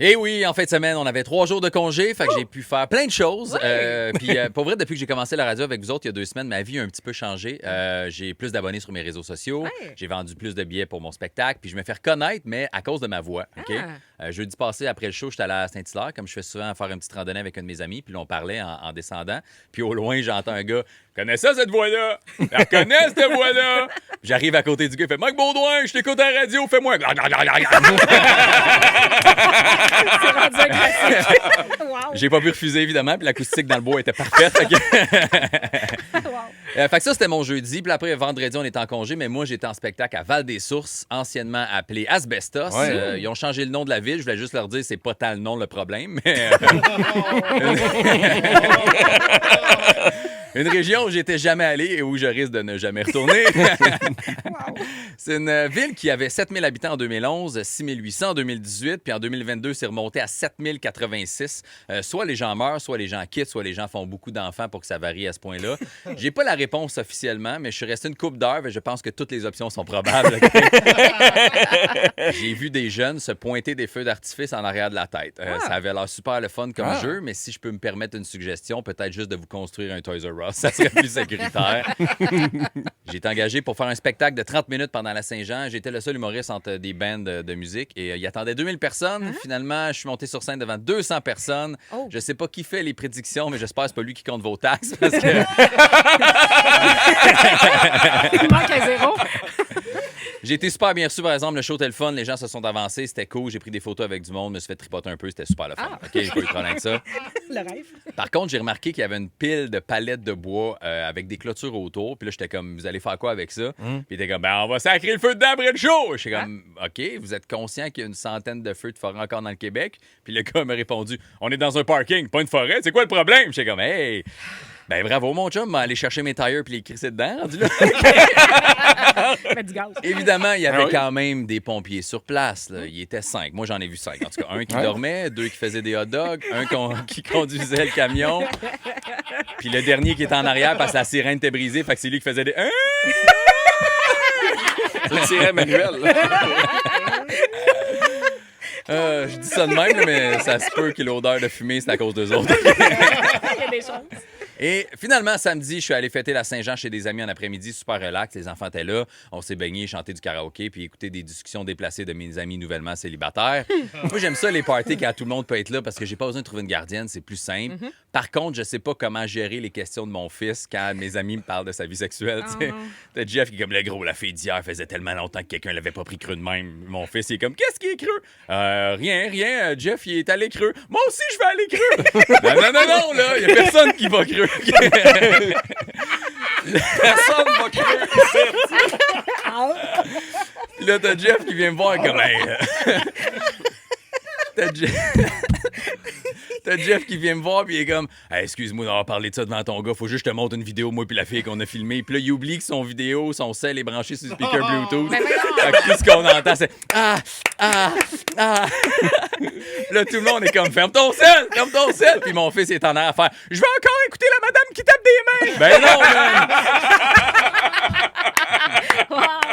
Eh oui, en fin de semaine, on avait 3 jours de congé, fait que j'ai pu faire plein de choses. Puis pour vrai, depuis que j'ai commencé la radio avec vous autres il y a 2 semaines, ma vie a un petit peu changé. J'ai plus d'abonnés sur mes réseaux sociaux, j'ai vendu plus de billets pour mon spectacle, puis je me fais reconnaître, mais à cause de ma voix. OK? Jeudi passé, après le show, j'étais allé à Saint-Hilaire, comme je fais souvent, à faire une petite randonnée avec un de mes amis, puis là, on parlait en descendant. Puis au loin, j'entends un gars, connais ça, cette voix-là? Je la reconnais, cette voix-là? J'arrive à côté du gars, il fait Mike Baudouin, je t'écoute à la radio, fais-moi. C'est rendu un classique. Wow. J'ai pas pu refuser, évidemment, puis l'acoustique dans le bois était parfaite. Fait que ça, c'était mon jeudi. Puis après, vendredi, on était en congé, mais moi, j'étais en spectacle à Val-des-Sources, anciennement appelé Asbestos. Ils ont changé le nom de la ville. Je voulais juste leur dire, c'est pas tant le nom le problème, mais... Une région où j'étais jamais allé et où je risque de ne jamais retourner. C'est une ville qui avait 7000 habitants en 2011, 6800 en 2018, puis en 2022, c'est remonté à 7086. Soit les gens meurent, soit les gens quittent, soit les gens font beaucoup d'enfants pour que ça varie à ce point-là. J'ai pas la réponse officiellement, mais je suis resté une couple d'heures et je pense que toutes les options sont probables. J'ai vu des jeunes se pointer des feux d'artifice en arrière de la tête. Ça avait l'air super le fun comme jeu, mais si je peux me permettre une suggestion, peut-être juste de vous construire un Toys R Us. Ça serait plus sécuritaire. J'ai été engagé pour faire un spectacle de 30 minutes pendant la Saint-Jean. J'étais le seul humoriste entre des bands de musique et il attendait 2000 personnes. Finalement, je suis monté sur scène devant 200 personnes. Je sais pas qui fait les prédictions, mais j'espère que c'est pas lui qui compte vos taxes parce que... Il manque un zéro. J'ai été super bien reçu, par exemple. Le show était le fun, les gens se sont avancés, c'était cool. J'ai pris des photos avec du monde, me suis fait tripoter un peu, c'était super le fun. OK, j'ai pas eu de problème avec ça. Le rêve. Par contre, j'ai remarqué qu'il y avait une pile de palettes de bois avec des clôtures autour. Puis là, j'étais comme, vous allez faire quoi avec ça? Puis il était comme, ben, on va sacrer le feu dedans après le show. J'étais comme, OK, vous êtes conscient qu'il y a une centaine de feux de forêt encore dans le Québec? Puis le gars m'a répondu, on est dans un parking, pas une forêt, c'est quoi le problème? J'étais comme, hey! Ben bravo, mon chum, m'a allé chercher mes tires puis les crisser dedans, rendu là. Mets du gaz. Évidemment, il y avait quand même des pompiers sur place. Là. Il était 5. Moi, j'en ai vu 5. En tout cas, un qui dormait, 2 qui faisaient des hot dogs, un qui conduisait le camion, puis le dernier qui était en arrière parce que la sirène était brisée, fait que c'est lui qui faisait des... C'est une sirène manuelle. Je dis ça de même, là, mais ça se peut que l'odeur de fumée, c'est à cause d'eux autres. Il y a des chances. Et finalement, samedi, je suis allé fêter la Saint-Jean chez des amis en après-midi, super relax. Les enfants étaient là. On s'est baigné, chanté du karaoké, puis écouté des discussions déplacées de mes amis nouvellement célibataires. Moi, j'aime ça, les parties, quand tout le monde peut être là, parce que j'ai pas besoin de trouver une gardienne, c'est plus simple. Par contre, je sais pas comment gérer les questions de mon fils quand mes amis me parlent de sa vie sexuelle. T'as Jeff qui est comme, le gros, la fille d'hier faisait tellement longtemps que quelqu'un l'avait pas pris creux de même. Mon fils, il est comme, qu'est-ce qui est creux? Rien. Jeff, il est allé creux. Moi aussi, je vais aller creux. non, là, il y a personne qui va creux. Personne va creux. Puis là, t'as Jeff qui vient me voir comme... Hey, T'as Jeff qui vient me voir puis il est comme hey, excuse-moi d'avoir parlé de ça devant ton gars, faut juste que je te montre une vidéo moi puis la fille qu'on a filmée. Puis là il oublie que son vidéo, son cell est branché sur le speaker Bluetooth. Fait que tout ce qu'on entend c'est ah. Là tout le monde est comme ferme ton cell. Puis mon fils est en arrière à faire je vais encore écouter la madame qui tape des mains. Ben non man. Wow.